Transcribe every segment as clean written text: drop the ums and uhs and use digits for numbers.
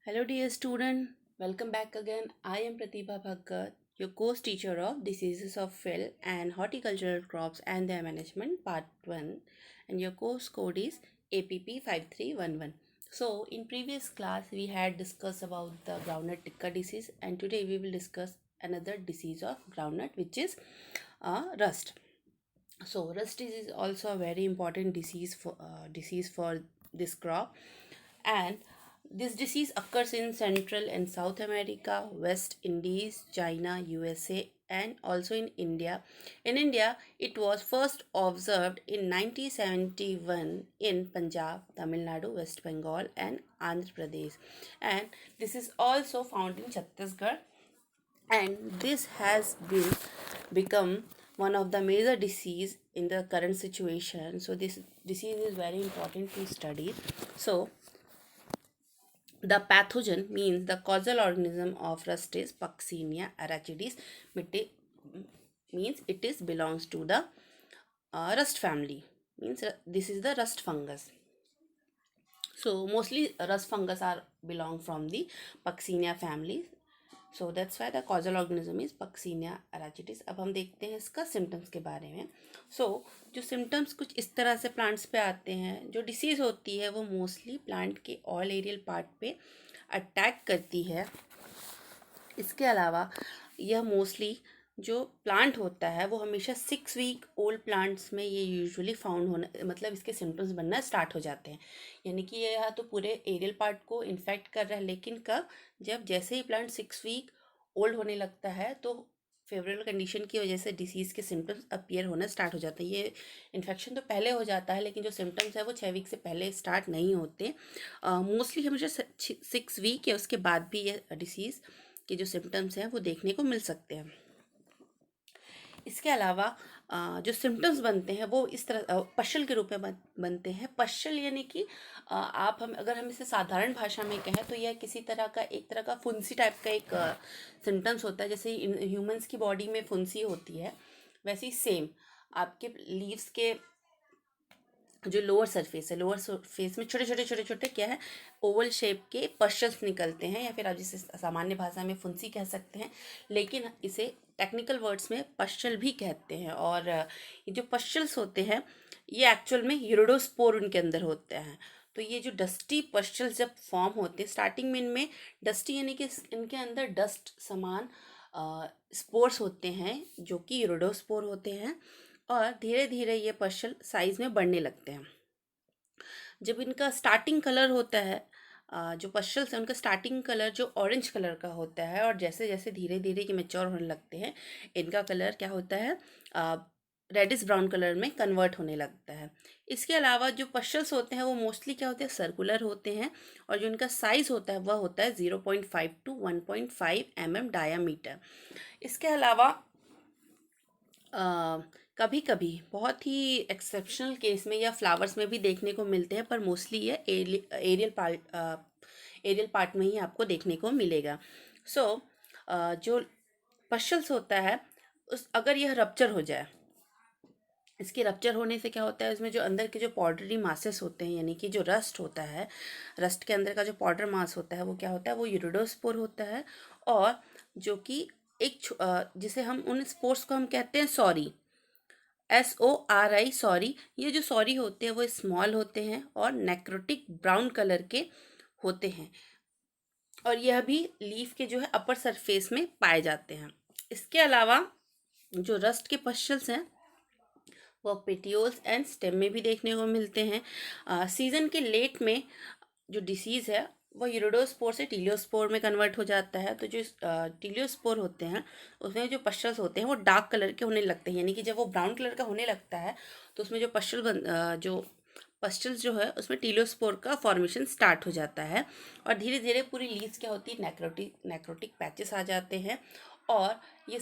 Hello, dear student. Welcome back again. I am Pratibha Bhaggat, your course teacher of Diseases of Field and Horticultural Crops and Their Management, Part 1, and your course code is APP 5311. So, in previous class, we had discussed about the groundnut ticka disease, and today we will discuss another disease of groundnut, which is rust. So, rust is also a very important disease for this crop, and this disease occurs in Central and South America, West Indies, China, USA, and also in India. In India, it was first observed in 1971 in Punjab, Tamil Nadu, West Bengal, and Andhra Pradesh. And this is also found in Chhattisgarh, and this has been become one of the major disease in the current situation. So this disease is very important to study. So the pathogen means the causal organism of rust is Puccinia arachidis. Means it is belongs to the rust family. Means this is the rust fungus. So mostly rust fungus are belong from the Puccinia family. So that's why the causal organism is Puccinia arachidis. अब हम देखते हैं इसका symptoms के बारे में. जो symptoms कुछ इस तरह से प्लांट्स पे आते हैं. जो डिसीज़ होती है वो मोस्टली प्लांट के ऑल एरियल पार्ट पे अटैक करती है. इसके अलावा यह मोस्टली जो प्लांट होता है वो हमेशा 6 वीक ओल्ड प्लांट्स में ये यूजुअली फाउंड होना, मतलब इसके सिम्टम्स बनना स्टार्ट हो जाते हैं. यानी कि ये यहाँ तो पूरे एरियल पार्ट को इन्फेक्ट कर रहा है, लेकिन कब, जब जैसे ही प्लांट 6 वीक ओल्ड होने लगता है तो फेवरेबल कंडीशन की वजह से डिसीज़ के सिम्टम्स अपीयर होना स्टार्ट हो जाते हैं. ये इन्फेक्शन तो पहले हो जाता है, लेकिन जो सिम्टम्स है वो 6 वीक से पहले स्टार्ट नहीं होते. मोस्टली हमेशा 6 वीक या उसके बाद भी ये डिसीज़ के जो सिम्टम्स हैं वो देखने को मिल सकते हैं. इसके अलावा जो सिम्टम्स बनते हैं वो इस तरह पशल के रूप में बनते हैं. पशल यानी कि अगर हम इसे साधारण भाषा में कहें तो यह किसी तरह का एक तरह का फुंसी टाइप का एक सिम्टम्स होता है. जैसे ह्यूमंस की बॉडी में फुंसी होती है, वैसे ही सेम आपके लीव्स के जो लोअर सरफेस है, लोअर सरफेस में छोटे छोटे छोटे छोटे क्या है, ओवल शेप के पश्चल्स निकलते हैं, या फिर आप जिसे सामान्य भाषा में फुंसी कह सकते हैं, लेकिन इसे टेक्निकल वर्ड्स में पश्चल भी कहते हैं. और ये जो पश्चल्स होते हैं ये एक्चुअल में यूरोडोस्पोर उनके अंदर होते हैं. तो ये जो डस्टी पश्चल्स जब फॉर्म होते हैं, स्टार्टिंग में इनमें डस्टी यानी कि इनके अंदर डस्ट समान स्पोर्स होते हैं जो कि यूरोडोस्पोर होते हैं, और धीरे धीरे ये पश्चल साइज में बढ़ने लगते हैं. जब इनका स्टार्टिंग कलर होता है, जो पश्चल्स हैं उनका स्टार्टिंग कलर जो ऑरेंज कलर का होता है, और जैसे जैसे धीरे धीरे ये मैच्योर होने लगते हैं इनका कलर क्या होता है, रेडिश ब्राउन कलर में कन्वर्ट होने लगता है. इसके अलावा जो पश्चल्स होते हैं वो मोस्टली क्या होते हैं, सर्कुलर होते हैं, और जो इनका साइज़ होता है वह होता है 0.5 to 1.5 mm डायामीटर. इसके अलावा कभी कभी बहुत ही एक्सेप्शनल केस में या फ्लावर्स में भी देखने को मिलते हैं, पर मोस्टली ये एरियल पार्ट में ही आपको देखने को मिलेगा. जो पश्चल्स होता है अगर यह रप्चर हो जाए, इसके रप्चर होने से क्या होता है, इसमें जो अंदर के जो पाउडरी मासेस होते हैं, यानी कि जो रस्ट होता है, रस्ट के अंदर का जो पाउडर मास होता है वो क्या होता है, वो यूरिडोस्पोर होता है. और जो कि जिसे हम उन स्पोर्स को हम कहते हैं सॉरी, SORI सॉरी. ये जो सॉरी होते हैं वो स्मॉल होते हैं और नेक्रोटिक ब्राउन कलर के होते हैं, और यह भी लीफ के जो है अपर सरफेस में पाए जाते हैं. इसके अलावा जो रस्ट के पश्चल्स हैं वो पेटियोल्स एंड स्टेम में भी देखने को मिलते हैं. सीजन के लेट में जो डिसीज़ है वो यूरोडोस्पोर से टीलियोस्पोर में कन्वर्ट हो जाता है. तो जो टीलियोस्पोर होते हैं उसमें जो पश्चल्स होते हैं वो डार्क कलर के होने लगते हैं, यानी कि जब वो ब्राउन कलर का होने लगता है तो उसमें जो पस्टल्स जो है उसमें टीलियोस्पोर का फॉर्मेशन स्टार्ट हो जाता है, और धीरे धीरे पूरी लीव्स क्या होती है, नेक्रोटिक पैचेस आ जाते हैं. और ये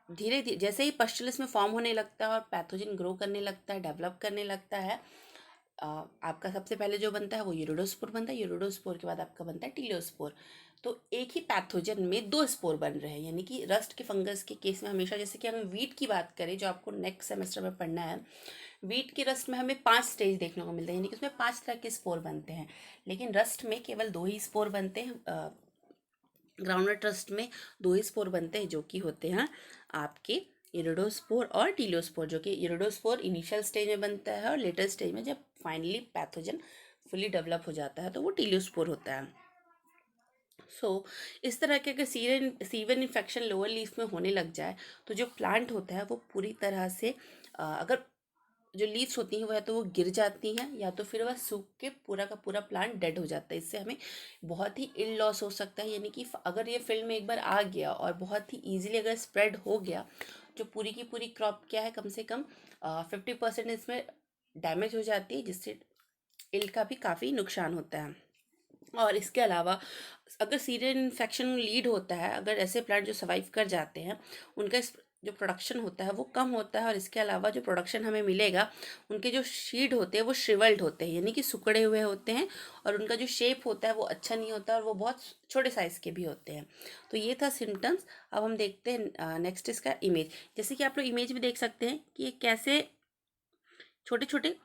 धीरे धीरे जैसे ही पस्टल इसमें फॉर्म होने लगता है और पैथोजन ग्रो करने लगता है, डेवलप करने लगता है, आपका सबसे पहले जो बनता है वो यूरोडोस्पोर बनता है. यूरोडोस्पोर के बाद आपका बनता है टीलियोस्पोर. तो एक ही पैथोजन में 2 स्पोर बन रहे हैं, यानी कि रस्ट के फंगस के केस में हमेशा, जैसे कि हम वीट की बात करें जो आपको नेक्स्ट सेमेस्टर में पढ़ना है, वीट की रस्ट में हमें 5 स्टेज देखने को मिलते हैं, यानी कि उसमें 5 तरह के स्पोर बनते हैं। लेकिन रस्ट में केवल 2 ही स्पोर बनते हैं। ग्राउंडनट रस्ट में 2 ही स्पोर बनते हैं, जो कि होते हैं आपके इरिडोस्पोर और टीलियोस्पोर। जो कि इरिडोस्पोर इनिशियल स्टेज में बनता है और लेटर स्टेज में जब फाइनली पैथोजन फुली डेवलप हो जाता है तो वो टीलियोस्पोर होता है। इस तरह के अगर सीवन इन्फेक्शन लोअर लीफ में होने लग जाए तो जो प्लांट होता है वो पूरी तरह से अगर जो लीव्स होती हैं वह या तो वो गिर जाती हैं या तो फिर वह सूख के पूरा का पूरा प्लांट डेड हो जाता है। इससे हमें बहुत ही इल लॉस हो सकता है, यानी कि अगर ये फील्ड में एक बार आ गया और बहुत ही ईजिली अगर स्प्रेड हो गया, जो पूरी की पूरी क्रॉप क्या है कम से कम 50% इसमें डैमेज हो जाती है, जिससे इल्ड का भी काफ़ी नुकसान होता है। और इसके अलावा अगर सीरियल इन्फेक्शन लीड होता है, अगर ऐसे प्लांट जो सर्वाइव कर जाते हैं उनका जो प्रोडक्शन होता है वो कम होता है। और इसके अलावा जो प्रोडक्शन हमें मिलेगा, उनके जो शीड होते हैं वो श्रिवल्ड होते हैं, यानी कि सिकुड़े हुए होते हैं, और उनका जो शेप होता है वो अच्छा नहीं होता और वो बहुत छोटे साइज़ के भी होते हैं। तो ये था सिम्टम्स। अब हम देखते हैं नेक्स्ट इसका इमेज। जैसे कि आप लोग इमेज में देख सकते हैं कि ये कैसे छोटे छोटे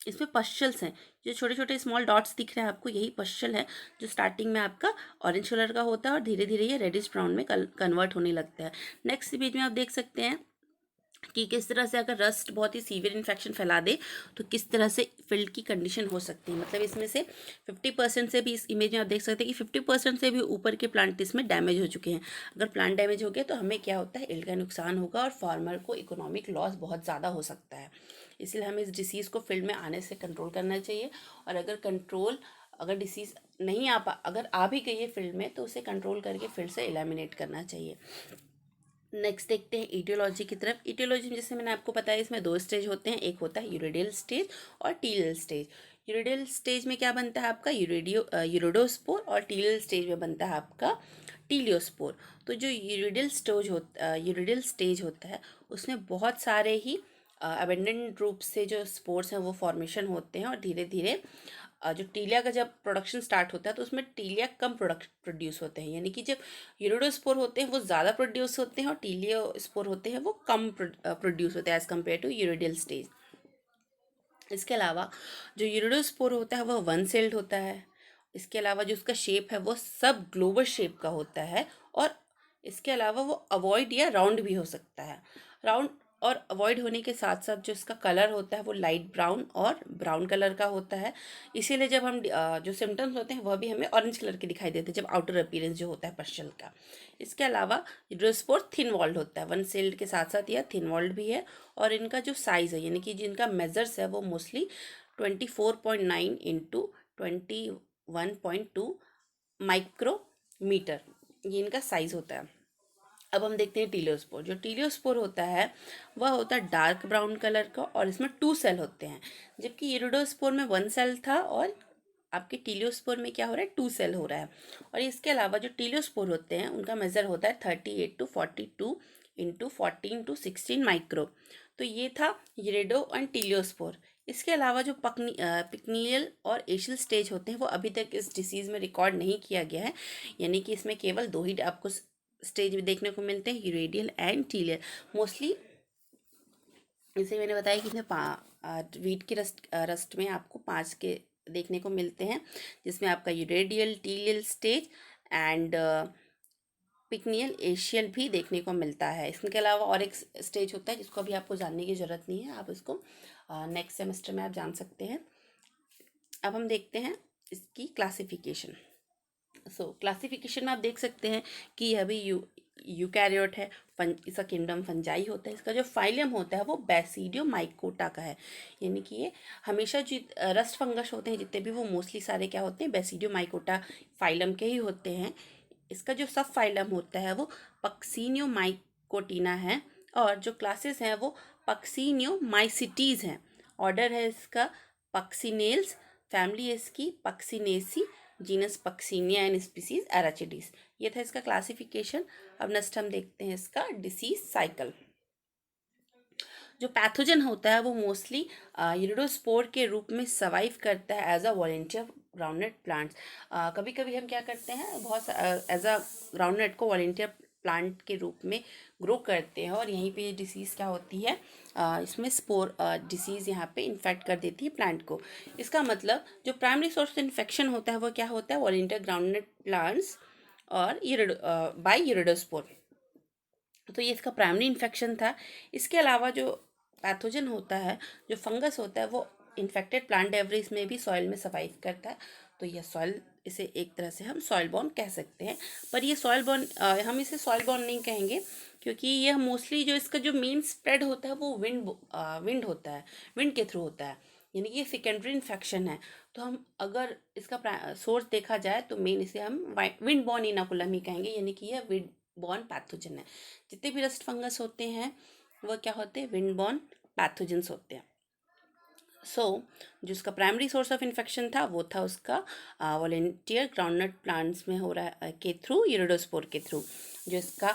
इसमें पश्चल्स हैं। जो छोटे छोटे स्मॉल डॉट्स दिख रहे हैं आपको, यही पश्चल है जो स्टार्टिंग में आपका ऑरेंज कलर का होता है और धीरे धीरे ये रेडिश ब्राउन में कन्वर्ट होने लगता है। नेक्स्ट इमेज में आप देख सकते हैं कि किस तरह से अगर रस्ट बहुत ही सीवियर इन्फेक्शन फैला दे तो किस तरह से फील्ड की कंडीशन हो सकती है। मतलब इसमें से 50% से भी, इस इमेज में आप देख सकते हैं कि 50% से भी ऊपर के प्लांट इसमें डैमेज हो चुके हैं। अगर प्लांट डैमेज हो गया तो हमें क्या होता है, इल्ड का नुकसान होगा और फार्मर को इकोनॉमिक लॉस बहुत ज़्यादा हो सकता है। इसलिए हमें इस डिसीज़ को फील्ड में आने से कंट्रोल करना चाहिए। और अगर डिसीज़ नहीं अगर आ भी गई है फील्ड में तो उसे कंट्रोल करके फील्ड से एलिमिनेट करना चाहिए। नेक्स्ट देखते हैं ईटियोलॉजी की तरफ। ईटियोलॉजी में जैसे मैंने आपको बताया, इसमें 2 स्टेज होते हैं, एक होता है यूरिडियल स्टेज और टीलियल स्टेज। यूरिडियल स्टेज में क्या बनता है आपका यूरिडोस्पोर, और टीलियल स्टेज में बनता है आपका टीलियोस्पोर। तो जो यूरिडियल स्टेज होता है उसमें बहुत सारे ही अबेंडेंट रूप से जो स्पोर्स हैं वो फॉर्मेशन होते हैं, और धीरे धीरे जो टीलिया का जब प्रोडक्शन स्टार्ट होता है तो उसमें टीलिया कम प्रोड्यूस होते हैं, यानी कि जब यूरिडोस्पोर होते हैं वो ज़्यादा प्रोड्यूस होते हैं और टीलियोस्पोर होते हैं वो कम प्रोड्यूस होते हैं एज़ कम्पेयर टू यूरिडियल स्टेज। इसके अलावा जो यूरिडोस्पोर होता है वह वन सेल्ड होता है। इसके अलावा जो उसका शेप है वो सब ग्लोबल शेप का होता है, और इसके अलावा वो अवॉइड या राउंड भी हो सकता है। राउंड और अवॉइड होने के साथ साथ जो इसका कलर होता है वो लाइट ब्राउन और ब्राउन कलर का होता है। इसीलिए जब हम जो सिम्टम्स होते हैं वह भी हमें ऑरेंज कलर के दिखाई देते हैं जब आउटर अपीयरेंस जो होता है पश्चल का। इसके अलावा यूरिडोस्पोर थिन वॉल्ड होता है, वन सेल्ड के साथ साथ यह थिन वॉल्ड भी है। और इनका जो साइज़ है, यानी कि जिनका मेजर्स है वो मोस्टली 24.9 इंटू 21.2 माइक्रोमीटर, ये इनका साइज़ होता है। अब हम देखते हैं टीलियोस्पोर। जो टीलियोस्पोर होता है वह होता है डार्क ब्राउन कलर का, और इसमें 2 सेल होते हैं, जबकि इरिडोस्पोर में 1 सेल था और आपके टीलियोस्पोर में क्या हो रहा है, 2 सेल हो रहा है। और इसके अलावा जो टीलियोस्पोर होते हैं उनका मेजर होता है 38 टू 42 इंटू 14 टू 16 माइक्रो। तो ये था इरिडो एंड टीलियोस्पोर। इसके अलावा जो पिक्नियल और एशियल स्टेज होते हैं वो अभी तक इस डिसीज़ में रिकॉर्ड नहीं किया गया है, यानी कि इसमें केवल 2 ही आपको स्टेज में देखने को मिलते हैं, यूरेडियल एंड टीलियल। मोस्टली जैसे मैंने बताया कि इसमें वीट की रस्ट में आपको 5 के देखने को मिलते हैं, जिसमें आपका यूरेडियल, टीलियल स्टेज एंड पिक्नियल एशियल भी देखने को मिलता है। इसके अलावा और एक स्टेज होता है जिसको अभी आपको जानने की ज़रूरत नहीं है, आप इसको नेक्स्ट सेमेस्टर में आप जान सकते हैं। अब हम देखते हैं इसकी क्लासिफिकेशन। क्लासिफिकेशन में आप देख सकते हैं कि यह भी यूकैरियोट है। इसका किंगडम फंजाई होता है। इसका जो फाइलम होता है वो बैसिडियो माइकोटा का है, यानी कि ये हमेशा रस्ट फंगस होते हैं जितने भी वो मोस्टली सारे क्या होते हैं, बैसिडियो माइकोटा फाइलम के ही होते हैं। इसका जो सब फाइलम होता है वो पक्सीनियो माइकोटिना है, और जो क्लासेस हैं वो पक्सीनियो माइसिटीज़ हैं। ऑर्डर है इसका पक्सीनेल्स, फैमिली है इसकी पक्सीनेसी, जीनस पक्सीनिया एंड स्पीसीज एराचिडीज। ये था इसका क्लासिफिकेशन। अब नेक्स्ट हम देखते हैं इसका डिसीज साइकिल। जो पैथोजन होता है वो मोस्टली इरिडोस्पोर के रूप में सर्वाइव करता है as a volunteer groundnut plants. कभी कभी हम क्या करते हैं, बहुत एज अ ग्राउंडनट को वॉलेंटियर प्लांट के रूप में ग्रो करते हैं और यहीं पे ये डिसीज़ क्या होती है, इसमें स्पोर डिसीज़ यहाँ पे इन्फेक्ट कर देती है प्लांट को। इसका मतलब जो प्राइमरी सोर्स ऑफ इन्फेक्शन होता है वो क्या होता है, वॉलंटियर ग्राउंडनट प्लांट्स और बाय इरिडोस्पोर। तो ये इसका प्राइमरी इन्फेक्शन था। इसके अलावा जो पैथोजन होता है, जो फंगस होता है, वो इन्फेक्टेड प्लांट डेब्रिस में भी सॉइल में सर्वाइव करता है। तो यह सॉइल, इसे एक तरह से हम सॉइल बॉर्न कह सकते हैं। पर ये सॉइल बॉर्न, हम इसे सॉइल बॉर्न नहीं कहेंगे, क्योंकि यह मोस्टली जो इसका जो मेन स्प्रेड होता है वो विंड होता है, विंड के थ्रू होता है, यानी कि ये सेकेंडरी इन्फेक्शन है। तो हम अगर इसका सोर्स देखा जाए तो मेन इसे हम विंड बॉर्न इनोकुलम ही कहेंगे, यानी कि यह विंड बॉर्न पैथोजन है। जितने भी रस्ट फंगस होते हैं वह क्या होते हैं, विंड बॉर्न पैथोजेंस होते हैं। जो उसका प्राइमरी सोर्स ऑफ इन्फेक्शन था वो था उसका वॉलेंटियर ग्राउंडनट प्लांट्स में हो रहा है के थ्रू, इरिडोस्पोर के थ्रू। जो इसका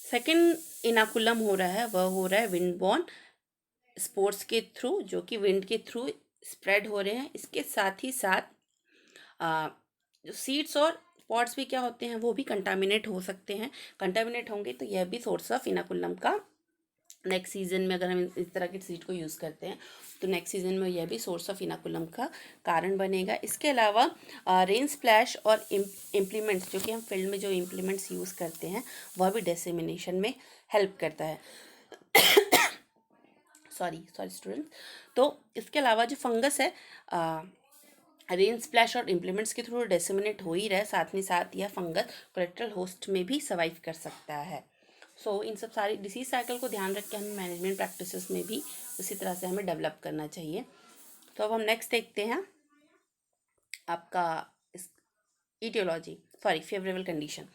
सेकंड इनाकुलम हो रहा है वह हो रहा है विंड बॉर्न स्पोर्स के थ्रू, जो कि विंड के थ्रू स्प्रेड हो रहे हैं। इसके साथ ही साथ जो सीड्स और पॉट्स भी क्या होते हैं, वो भी कंटामिनेट हो सकते हैं। कंटामिनेट होंगे तो यह भी सोर्स ऑफ इनाकुलम का नेक्स्ट सीजन में, अगर हम इस तरह के सीड को यूज़ करते हैं तो नेक्स्ट सीजन में यह भी सोर्स ऑफ इनाकुलम का कारण बनेगा। इसके अलावा रेन स्प्लैश और इम्प्लीमेंट्स, जो कि हम फील्ड में जो इम्प्लीमेंट्स यूज़ करते हैं वह भी डिसेमिनेशन में हेल्प करता है। Sorry students. तो इसके अलावा जो फंगस है, रेन स्प्लैश और इम्प्लीमेंट्स के थ्रू डिसेमिनेट हो ही रहा है, साथ में साथ यह फंगस कोलेट्रल होस्ट में भी सर्वाइव कर सकता है। इन सब सारी डिसीज साइकिल को ध्यान रख के हमें मैनेजमेंट प्रैक्टिसेस में भी उसी तरह से हमें डेवलप करना चाहिए। तो अब हम नेक्स्ट देखते हैं आपका फेवरेबल कंडीशन।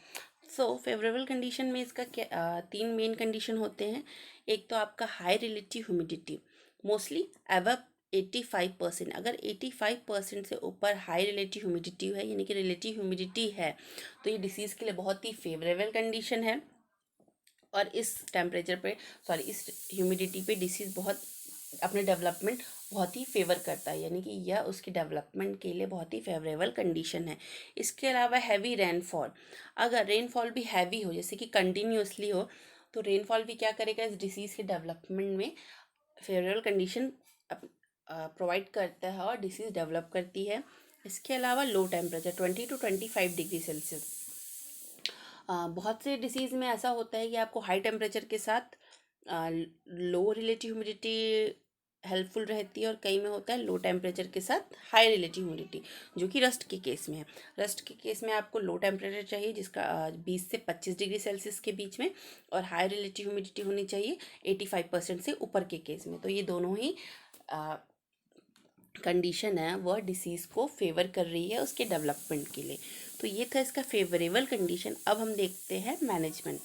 फेवरेबल कंडीशन में इसका क्या, तीन मेन कंडीशन होते हैं। एक तो आपका high relative humidity, mostly above 85%। अगर 85% से ऊपर हाई रिलेटिव ह्यूमिडिटी है, यानी कि रिलेटिव ह्यूमिडिटी है, तो ये डिसीज़ के लिए बहुत ही फेवरेबल कंडीशन है। और इस टेम्परेचर पे, इस ह्यूमिडिटी पे डिसीज़ बहुत अपने डेवलपमेंट बहुत ही फेवर करता है, यानी कि यह उसकी डेवलपमेंट के लिए बहुत ही फेवरेबल कंडीशन है। इसके अलावा हैवी रेनफॉल, अगर रेनफॉल भी हैवी हो, जैसे कि कंटिन्यूसली हो, तो रेनफॉल भी क्या करेगा, इस डिसीज़ के डेवलपमेंट में फेवरेबल कंडीशन प्रोवाइड करता है और डिसीज़ डेवलप करती है। इसके अलावा low temperature 20 to 25 degree Celsius. बहुत से डिसीज़ में ऐसा होता है कि आपको हाई टेम्परेचर के साथ लो रिलेटिव ह्यूमिडिटी हेल्पफुल रहती है, और कई में होता है लो टेम्परेचर के साथ हाई रिलेटिव ह्यूमिडिटी, जो कि रस्ट के केस में है। रस्ट के केस में आपको लो टेम्परेचर चाहिए, जिसका 20 से 25 डिग्री सेल्सियस के बीच में, और हाई रिलेटिव ह्यूमिडिटी होनी चाहिए 85% से ऊपर के केस में। तो ये दोनों ही कंडीशन है वह डिसीज़ को फेवर कर रही है उसके डेवलपमेंट के लिए। तो ये था इसका फेवरेबल कंडीशन। अब हम देखते हैं मैनेजमेंट।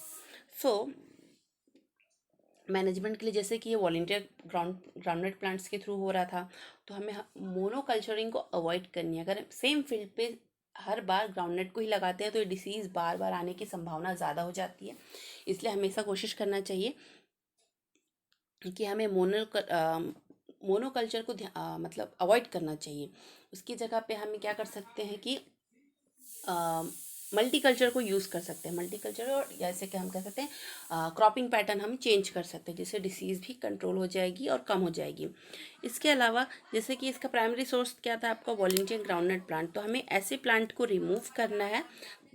मैनेजमेंट के लिए, जैसे कि ये वॉलंटियर ग्राउंडनट प्लांट्स के थ्रू हो रहा था, तो हमें मोनोकल्चरिंग को अवॉइड करनी है। अगर सेम फील्ड पे हर बार ग्राउंडनट को ही लगाते हैं तो ये डिसीज़ बार बार आने की संभावना ज़्यादा हो जाती है। इसलिए हमेशा कोशिश करना चाहिए कि हमें मोनोकल्चर को मतलब अवॉइड करना चाहिए। उसकी जगह पे हमें क्या कर सकते हैं कि मल्टी कल्चर को यूज़ कर सकते हैं। मल्टी कल्चर, और जैसे कि हम कह सकते हैं क्रॉपिंग पैटर्न हम चेंज कर सकते हैं, जिससे डिसीज़ भी कंट्रोल हो जाएगी और कम हो जाएगी। इसके अलावा जैसे कि इसका प्राइमरी सोर्स क्या था आपका, वॉलंटियर ग्राउंडनट प्लांट, तो हमें ऐसे प्लांट को रिमूव करना है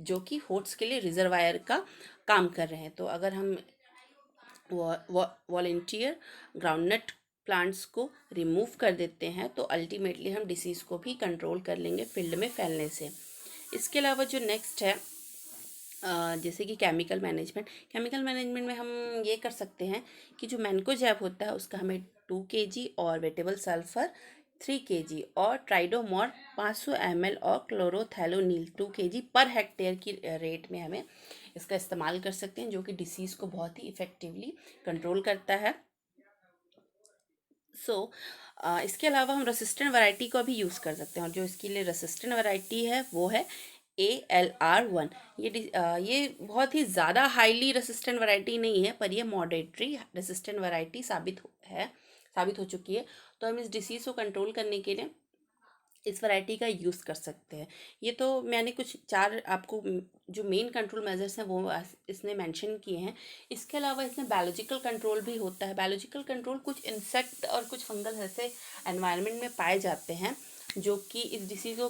जो कि होट्स के लिए रिजर्वायर का काम कर रहे हैं। तो अगर हम वॉलंटियर ग्राउंडनट प्लांट्स को रिमूव कर देते हैं तो अल्टीमेटली हम डिसीज़ को भी कंट्रोल कर लेंगे फील्ड में फैलने से। इसके अलावा जो नेक्स्ट है, जैसे कि केमिकल मैनेजमेंट में हम ये कर सकते हैं कि जो मैनकोजैब होता है उसका हमें 2 kg और वेटेबल सल्फर 3 kg और ट्राइडोमोर 500 ml और क्लोरोथैलोनिल 2 kg पर हेक्टेयर की रेट में हमें इसका इस्तेमाल कर सकते हैं, जो कि डिसीज़ को बहुत ही इफ़ेक्टिवली कंट्रोल करता है। इसके अलावा हम रेसिस्टेंट वैरायटी का भी यूज़ कर सकते हैं, और जो इसके लिए रेसिस्टेंट वैरायटी है वो है ALR1। ये बहुत ही ज़्यादा हाईली रेसिस्टेंट वैरायटी नहीं है, पर ये मॉडरेटरी रेसिस्टेंट वैरायटी साबित हो चुकी है। तो हम इस डिसीज़ को कंट्रोल करने के लिए इस वैरायटी का यूज़ कर सकते हैं। ये तो मैंने कुछ 4 आपको जो मेन कंट्रोल मेजर्स हैं वो इसने मेंशन किए हैं। इसके अलावा इसमें बायोलॉजिकल कंट्रोल भी होता है। बायोलॉजिकल कंट्रोल कुछ इंसेक्ट और कुछ फंगल ऐसे एनवायरनमेंट में पाए जाते हैं जो कि इस डिसीज़ को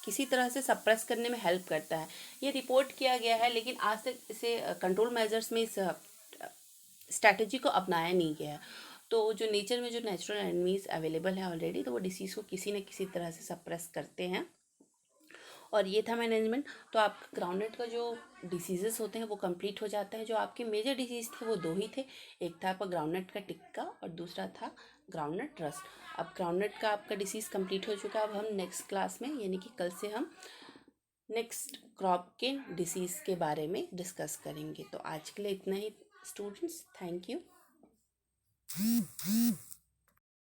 किसी तरह से सप्रेस करने में हेल्प करता है। ये रिपोर्ट किया गया है, लेकिन आज तक इसे कंट्रोल मेजर्स में इस स्ट्रैटेजी को अपनाया नहीं गया है। तो जो नेचर में जो नेचुरल एनिमीज अवेलेबल है ऑलरेडी, तो वो डिसीज़ को किसी न किसी तरह से सप्रेस करते हैं। और ये था मैनेजमेंट। तो आपका ग्राउंडनट का जो डिसीजेस होते हैं वो कंप्लीट हो जाता है। जो आपके मेजर डिसीज़ थे वो 2 ही थे। एक था आपका ग्राउंडनट का टिक्का और दूसरा था ग्राउंडनट रस्ट। अब ग्राउंडनट का आपका डिसीज़ कंप्लीट हो चुका है। अब हम नेक्स्ट क्लास में, यानी कि कल से हम नेक्स्ट क्रॉप के डिसीज़ के बारे में डिस्कस करेंगे। तो आज के लिए इतना ही स्टूडेंट्स, थैंक यू।